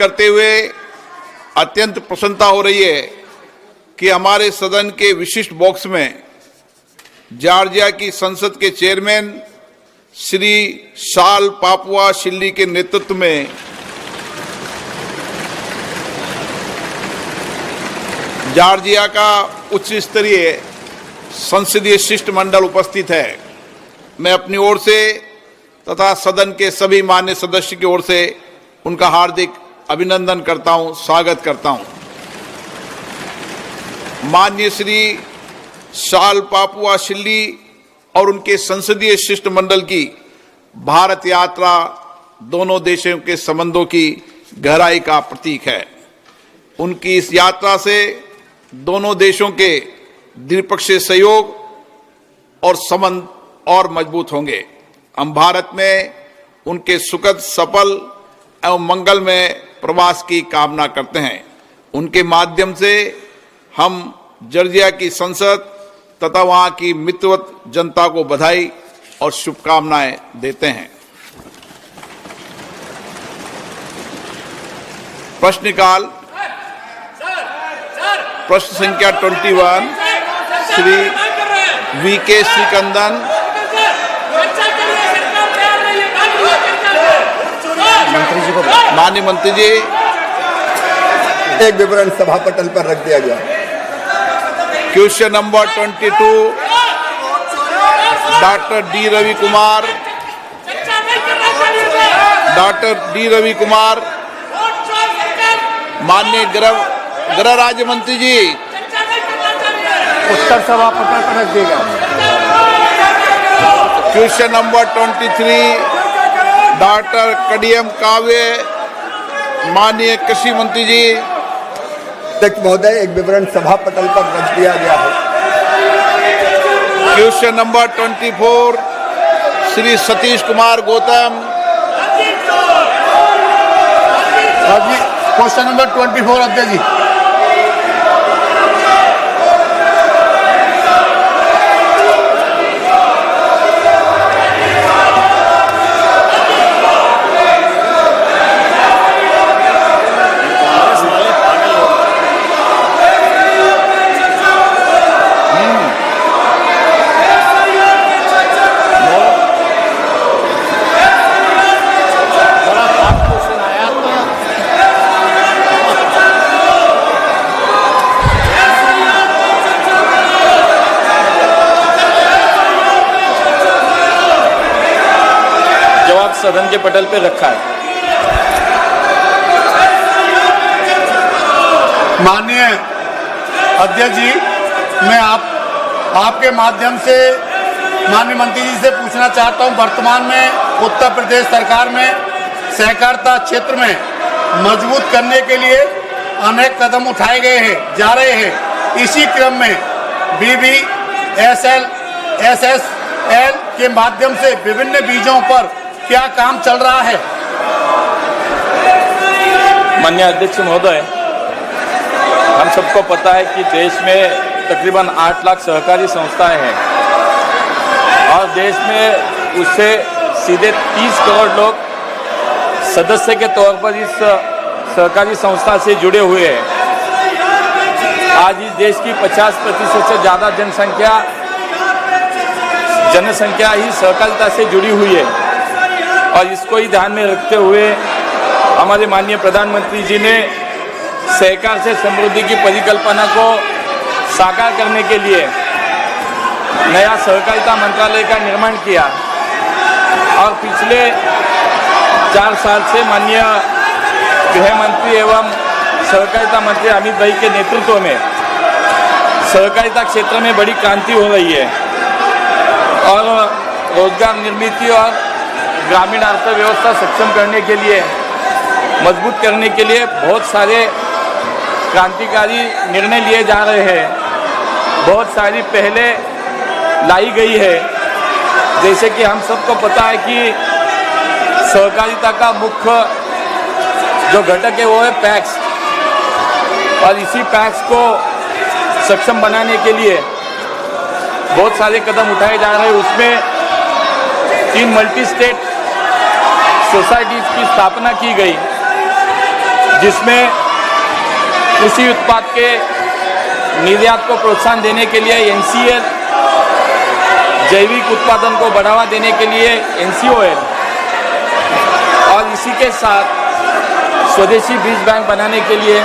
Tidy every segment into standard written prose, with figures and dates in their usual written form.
करते हुए अत्यंत प्रसन्नता हो रही है कि हमारे सदन के विशिष्ट बॉक्स में जॉर्जिया की संसद के चेयरमैन श्री शाल पापुआ शिल्ली के नेतृत्व में जॉर्जिया का उच्च स्तरीय संसदीय शिष्टमंडल उपस्थित है। मैं अपनी ओर से तथा सदन के सभी मान्य सदस्य की ओर से उनका हार्दिक अभिनंदन करता हूं, स्वागत करता हूं। माननीय श्री शाल पापुआ शिल्ली और उनके संसदीय शिष्टमंडल की भारत यात्रा दोनों देशों के संबंधों की गहराई का प्रतीक है। उनकी इस यात्रा से दोनों देशों के द्विपक्षीय सहयोग और संबंध और मजबूत होंगे। हम भारत में उनके सुखद, सफल एवं मंगलमय प्रवास की कामना करते हैं। उनके माध्यम से हम जॉर्जिया की संसद तथा वहां की मित्रवत जनता को बधाई और शुभकामनाएं देते हैं। प्रश्नकाल प्रश्न संख्या 21 श्री वीके श्रीकंदन। मंत्री जी को माननीय मंत्री जी, एक विवरण सभा पटल पर रख दिया गया। Question number 22 doctor D Ravi Kumar. Doctor D Ravi Kumar, माननीय गृह राज्य मंत्री जी, उत्तर सभा पटल पर रख दिया। क्वेश्चन नंबर 23 डॉक्टर कडियम काव्य। माननीय कृषि मंत्री जी। अध्यक्ष महोदय, एक विवरण सभा पटल पर रख दिया गया है। Question number 24 Shri Satish Kumar Gautam. Question number 24 अध्यक्ष जी। सदन के पटल पे रखा है। माननीय अध्यक्ष जी, मैं आपके माध्यम से माननीय मंत्री जी से पूछना चाहता हूं, वर्तमान में उत्तर प्रदेश सरकार में सहकारिता क्षेत्र में मजबूत करने के लिए अनेक कदम उठाए गए हैं, जा रहे हैं। इसी क्रम में BBSL SSL के माध्यम से विभिन्न बीजों पर क्या काम चल रहा है? माननीय अध्यक्ष महोदय, हम सबको पता है कि देश में तकरीबन 8 लाख सहकारी संस्थाएं हैं और देश में उससे सीधे 30 करोड़ लोग सदस्य के तौर पर इस सहकारी संस्था से जुड़े हुए हैं। आज इस देश की 50% से ज़्यादा जनसंख्या ही सहकारिता से जुड़ी हुई है और इसको ही ध्यान में रखते हुए हमारे माननीय प्रधानमंत्री जी ने सहकार से समृद्धि की परिकल्पना को साकार करने के लिए नया सहकारिता मंत्रालय का निर्माण किया और पिछले 4 साल से माननीय गृह मंत्री एवं सहकारिता मंत्री अमित भाई के नेतृत्व में सहकारिता क्षेत्र में बड़ी क्रांति हो रही है और रोजगार निर्मित और ग्रामीण अर्थव्यवस्था सक्षम करने के लिए, मजबूत करने के लिए बहुत सारे क्रांतिकारी निर्णय लिए जा रहे हैं। बहुत सारी पहले लाई गई है। जैसे कि हम सबको पता है कि सहकारिता का मुख्य जो घटक है वो है पैक्स और इसी पैक्स को सक्षम बनाने के लिए बहुत सारे कदम उठाए जा रहे हैं। उसमें 3 मल्टी स्टेट सोसाइटीज की स्थापना की गई जिसमें कृषि उत्पाद के निर्यात को प्रोत्साहन देने के लिए NCL, जैविक उत्पादन को बढ़ावा देने के लिए NCOL और इसी के साथ स्वदेशी बीज बैंक बनाने के लिए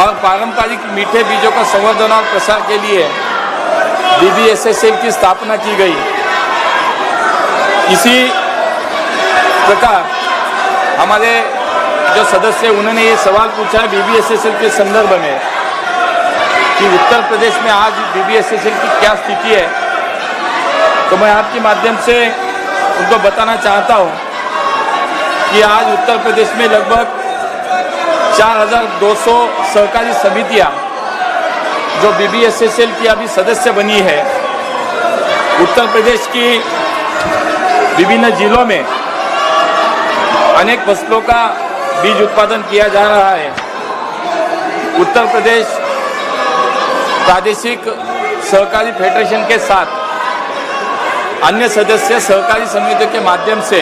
और पारंपरिक मीठे बीजों का संवर्धन और प्रसार के लिए BBSSL की स्थापना की गई। इसी प्रकार हमारे जो सदस्य उन्होंने ये सवाल पूछा है BBSSL के संदर्भ में कि उत्तर प्रदेश में आज BBSSL की क्या स्थिति है, तो मैं आपके माध्यम से उनको बताना चाहता हूँ कि आज उत्तर प्रदेश में लगभग 4200 सहकारी समितियाँ जो BBSSL की अभी सदस्य बनी है। उत्तर प्रदेश की विभिन्न जिलों में अनेक फसलों का बीज उत्पादन किया जा रहा है। उत्तर प्रदेश प्रादेशिक सहकारी फेडरेशन के साथ अन्य सदस्य सहकारी समितियों के माध्यम से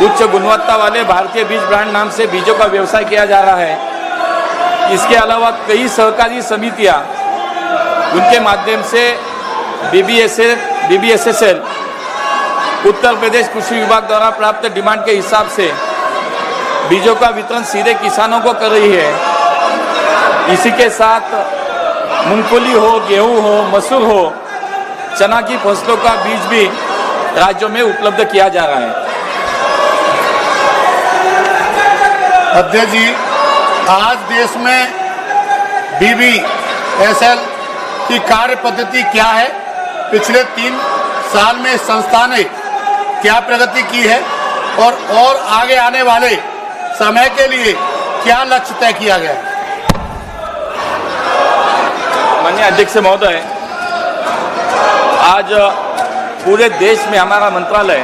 उच्च गुणवत्ता वाले भारतीय बीज ब्रांड नाम से बीजों का व्यवसाय किया जा रहा है। इसके अलावा कई सहकारी समितियां उनके माध्यम से BBSSL उत्तर प्रदेश कृषि विभाग द्वारा प्राप्त डिमांड के हिसाब से बीजों का वितरण सीधे किसानों को कर रही है। इसी के साथ मूंगफली हो, गेहूं हो, मसूर हो, चना की फसलों का बीज भी राज्यों में उपलब्ध किया जा रहा है। अध्यक्ष जी, आज देश में BBSL की कार्य पद्धति क्या है? पिछले 3 साल में इस संस्था ने क्या प्रगति की है और आगे आने वाले समय के लिए क्या लक्ष्य तय किया गया है? माननीय अध्यक्ष महोदय, आज पूरे देश में हमारा मंत्रालय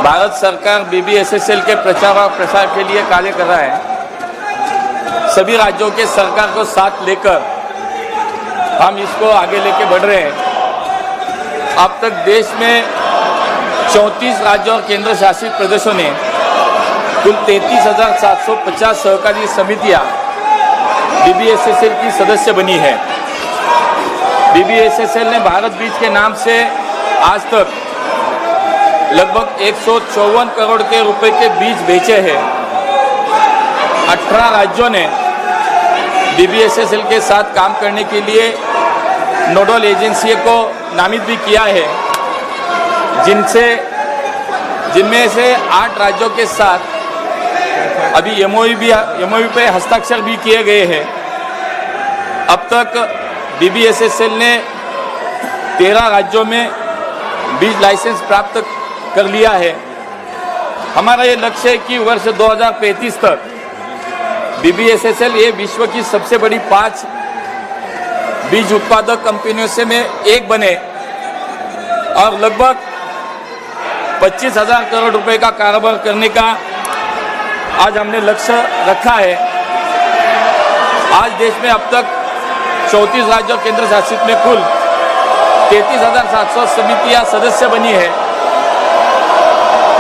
भारत सरकार BBSSL के प्रचार और प्रसार के लिए कार्य कर रहा है। सभी राज्यों के सरकार को साथ लेकर हम इसको आगे लेके बढ़ रहे हैं। अब तक देश में 34 राज्यों और केंद्र शासित प्रदेशों ने कुल 33,750 सहकारी समितियां BBSSL की सदस्य बनी है। BBSSL ने भारत बीज के नाम से आज तक लगभग 154 करोड़ के रुपए के बीज बेचे हैं। 18 राज्यों ने BBSSL के साथ काम करने के लिए नोडल एजेंसी को नामित भी किया है, जिनमें से 8 राज्यों के साथ अभी MOU पे हस्ताक्षर भी किए गए हैं। अब तक BBSSL ने 13 राज्यों में बीज लाइसेंस प्राप्त कर लिया है। हमारा ये लक्ष्य है कि वर्ष 2035 तक BBSSL ये विश्व की सबसे बड़ी 5 बीज उत्पादक कंपनियों से में एक बने और लगभग 25,000 करोड़ रुपए का कारोबार करने का आज हमने लक्ष्य रखा है। आज देश में अब तक 34 राज्यों केंद्र शासित में कुल 33,700 समितियां सदस्य बनी है।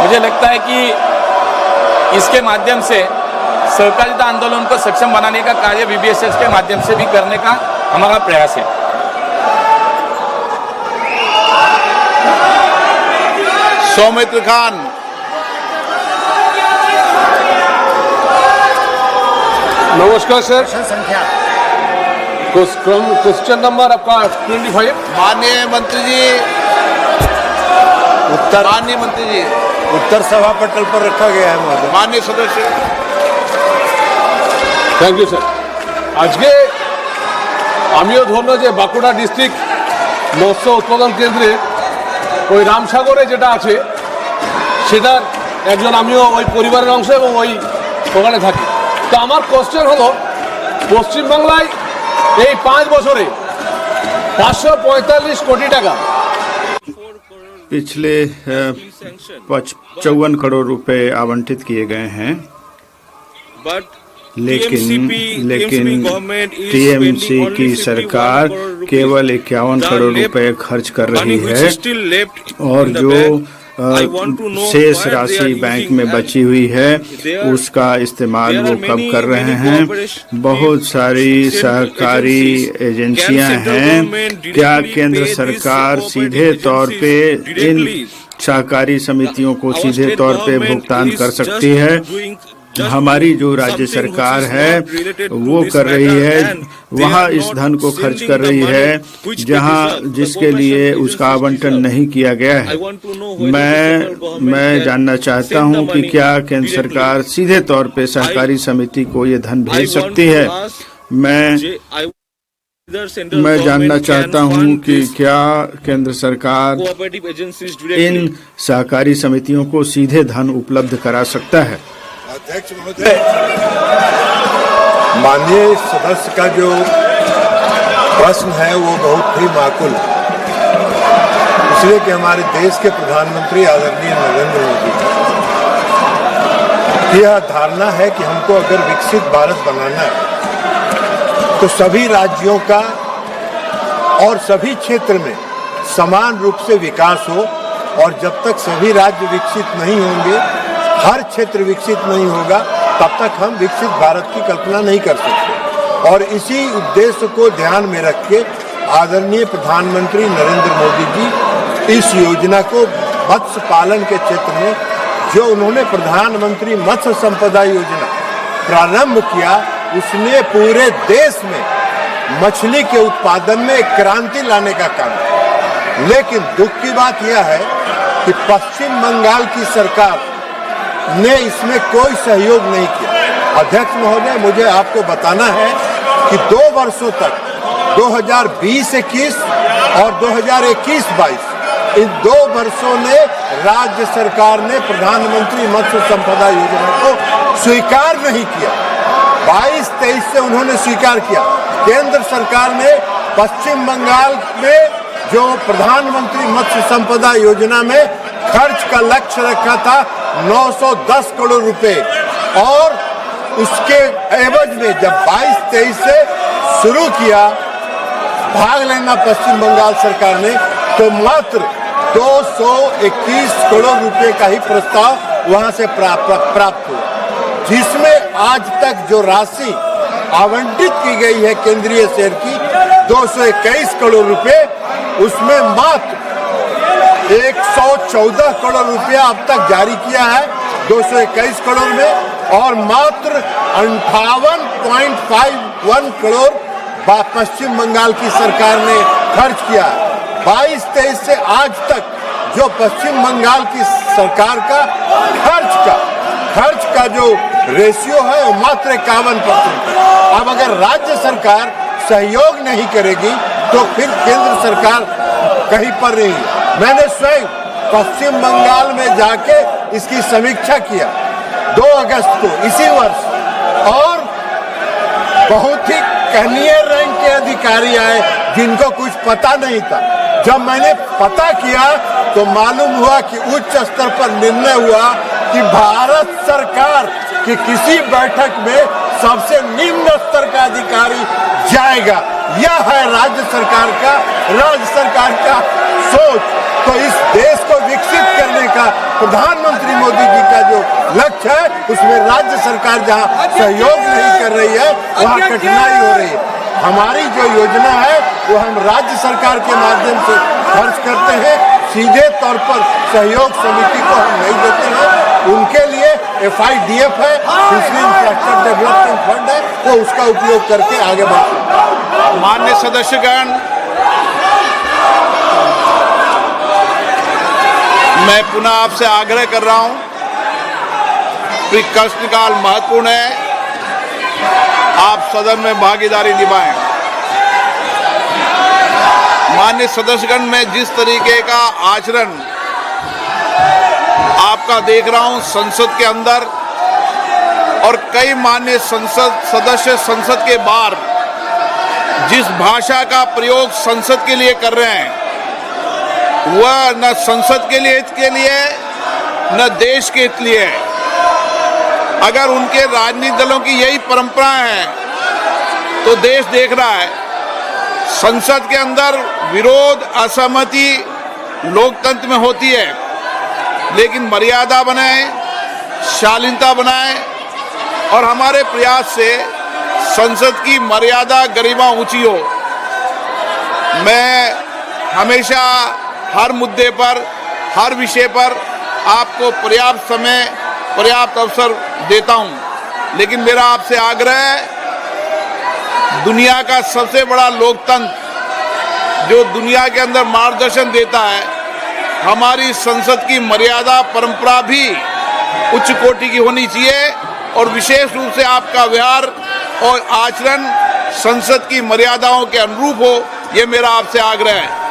मुझे लगता है कि इसके माध्यम से सहकारिता आंदोलन को सक्षम बनाने का कार्य BBSSL के माध्यम से भी करने का हमारा प्रयास है। सौमित्र खान। नमस्कार सर। क्वेश्चन नंबर आपका 25। माननीय मंत्री जी, माननीय मंत्री जी, उत्तर सभा पटल पर रखा गया है महोदय। माननीय सदस्य। Thank you sir. আজকে আমিও ধন্য যে বাঁকুড়া ডিস্ট্রিক্ট মৎস্য উৎপাদন কেন্দ্রে ওই রামসাগরে যেটা আছে সেটার একজন আমিও ওই পরিবারের অংশ এবং ওখানে থাকি। তো আমার কোশ্চেন হলো, পশ্চিমবাংলায় এই 5 বছরে 545 কোটি টাকা पिछले 54 करोड़ रुपए आवंटित किए गए हैं, लेकिन TMC की सरकार केवल 51 करोड़ रुपए खर्च कर रही है और जो शेष राशि बैंक में बची हुई है उसका इस्तेमाल वो कब कर रहे हैं। बहुत सारी सहकारी एजेंसियां हैं, क्या केंद्र सरकार सीधे तौर पे इन सहकारी समितियों को सीधे तौर पे भुगतान कर सकती है? हमारी जो राज्य सरकार है वो कर रही है, वहाँ इस धन को खर्च कर रही है जहाँ जिसके लिए उसका आवंटन नहीं किया गया है। मैं जानना चाहता हूँ कि क्या केंद्र सरकार सीधे तौर पे सहकारी समिति को ये धन भेज सकती है। मैं जानना चाहता हूँ कि क्या केंद्र सरकार इन सहकारी समितियों को सीधे धन उपलब्ध करा सकता है। अध्यक्ष महोदय, माननीय सदस्य का जो प्रश्न है वो बहुत ही माकूल है, इसलिए कि हमारे देश के प्रधानमंत्री आदरणीय नरेंद्र मोदी की यह धारणा है कि हमको अगर विकसित भारत बनाना है तो सभी राज्यों का और सभी क्षेत्र में समान रूप से विकास हो, और जब तक सभी राज्य विकसित नहीं होंगे, हर क्षेत्र विकसित नहीं होगा, तब तक हम विकसित भारत की कल्पना नहीं कर सकते। और इसी उद्देश्य को ध्यान में रख के आदरणीय प्रधानमंत्री नरेंद्र मोदी जी इस योजना को मत्स्य पालन के क्षेत्र में जो उन्होंने प्रधानमंत्री मत्स्य संपदा योजना प्रारंभ किया, उसने पूरे देश में मछली के उत्पादन में एक क्रांति लाने का काम किया। लेकिन दुख की बात यह है कि पश्चिम बंगाल की सरकार ने इसमें कोई सहयोग नहीं किया। अध्यक्ष महोदय, मुझे आपको बताना है कि 2 वर्षों तक 2020-21 और 2021-22 इन 2 वर्षों में राज्य सरकार ने प्रधानमंत्री मत्स्य संपदा योजना को स्वीकार नहीं किया। 22-23 से उन्होंने स्वीकार किया। केंद्र सरकार ने पश्चिम बंगाल में जो प्रधानमंत्री मत्स्य संपदा योजना में खर्च का लक्ष्य रखा था 910 करोड़ रुपए, और उसके एवज में जब 22-23 से शुरू किया भाग लेना पश्चिम बंगाल सरकार ने, तो मात्र 221 करोड़ रुपए का ही प्रस्ताव वहां से प्राप्त हुआ, जिसमें आज तक जो राशि आवंटित की गई है केंद्रीय शेयर की 221 करोड़ रुपए, उसमें मात्र 114 करोड़ रुपया अब तक जारी किया है 221 करोड़ में, और मात्र 58.51 करोड़ पश्चिम बंगाल की सरकार ने खर्च किया है। 22-23 से आज तक जो पश्चिम बंगाल की सरकार का खर्च का जो रेशियो है वो मात्र 51%। अब अगर राज्य सरकार सहयोग नहीं करेगी तो फिर केंद्र सरकार कहीं पर नहीं है। मैंने स्वयं पश्चिम बंगाल में जाके इसकी समीक्षा किया 2 अगस्त को इसी वर्ष, और बहुत ही कनीय रैंक के अधिकारी आए जिनको कुछ पता नहीं था। जब मैंने पता किया तो मालूम हुआ कि उच्च स्तर पर निर्णय हुआ कि भारत सरकार की किसी बैठक में सबसे निम्न स्तर का अधिकारी जाएगा। यह है राज्य सरकार का सोच। तो इस देश को विकसित करने का प्रधानमंत्री मोदी जी का जो लक्ष्य है, उसमें राज्य सरकार जहां सहयोग नहीं कर रही है वहां कठिनाई हो रही है। हमारी जो योजना है वो हम राज्य सरकार के माध्यम से खर्च करते हैं, सीधे तौर पर सहयोग समिति को हम नहीं देते हैं। उनके लिए FIDF है, फिशरी इंफ्रास्ट्रक्चर डेवलपमेंट फंड है, वो उसका उपयोग करके आगे बढ़ते हैं। माननीय सदस्यगण, मैं पुनः आपसे आग्रह कर रहा हूं कि प्रश्नकाल महत्वपूर्ण है, आप सदन में भागीदारी निभाएं। माननीय सदस्यगण, मैं जिस तरीके का आचरण आपका देख रहा हूं संसद के अंदर, और कई माननीय सदस्य संसद के बाहर जिस भाषा का प्रयोग संसद के लिए कर रहे हैं, वह न संसद के लिए न देश के हित लिए है। अगर उनके राजनीतिक दलों की यही परंपरा है तो देश देख रहा है संसद के अंदर विरोध असहमति लोकतंत्र में होती है, लेकिन मर्यादा बनाए, शालीनता बनाए और हमारे प्रयास से संसद की मर्यादा गरिमा ऊंची हो। मैं हमेशा हर मुद्दे पर, हर विषय पर आपको पर्याप्त समय, पर्याप्त अवसर देता हूं, लेकिन मेरा आपसे आग्रह है, दुनिया का सबसे बड़ा लोकतंत्र जो दुनिया के अंदर मार्गदर्शन देता है, हमारी संसद की मर्यादा परंपरा भी उच्च कोटि की होनी चाहिए और विशेष रूप से आपका व्यवहार और आचरण संसद की मर्यादाओं के अनुरूप हो, ये मेरा आपसे आग्रह है।